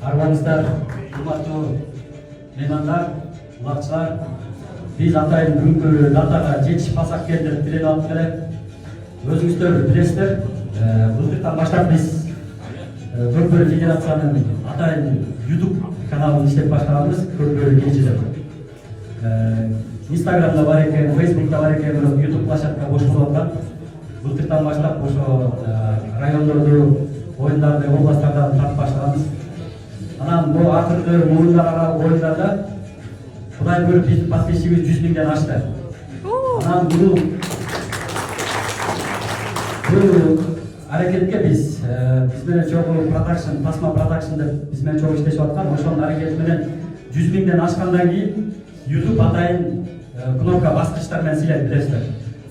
арбаңыздар, урматтуу меймандар, улакчылар. Биз атайын бүгүнкү датага жетишип алсак экен деп тилеп алып элек. Өзүңүздөр билесиздер, былтыртан баштап биз Көкбөрү федерациянын атайын YouTube каналын иштеп баштаганбыз, Көкбөрү кечи деп. Инстаграмда бар экен, Фейсбукта бар экен, бирок YouTube площадка бош болуп аткан. Былтыртан баштап ошо райондорду, оюндарды, областтардан тартып баштаганбыз. Анан бул акыркы муундар аралык оюндарда Кудай көрүп биздин подписчигибиз 100 миңден ашты. Анан бул аракетке биз менен чогуу продакшн, Тасма продакшн деп биз менен чогуу иштешип аткан. Ошонун аракети менен 100 миңден ашкандан кийин YouTube атайын кнопка баскычтар менен сыйлайт, билесиздер.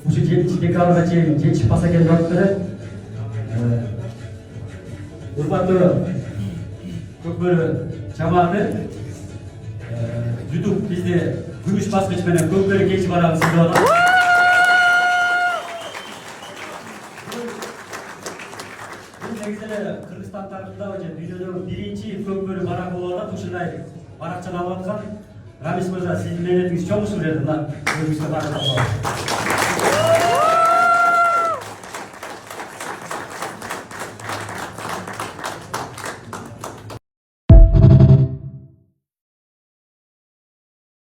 Ушу 7 декабрга чейин жетишип калса экен деп атып урматтуу Көкбөрү жамааты, YouTube бизди күмүш баскыч менен Көкбөрү кечи барабыз деп атат. Кыргызстан тарыхындагы же дүйнөдөгү биринчи Көкбөрү барак болуп атат. Ушундай баракчаны алып аткан Рамис мырза, сиздин мээнетиңиз чоң ушул жерде. Мына өзүңүзгө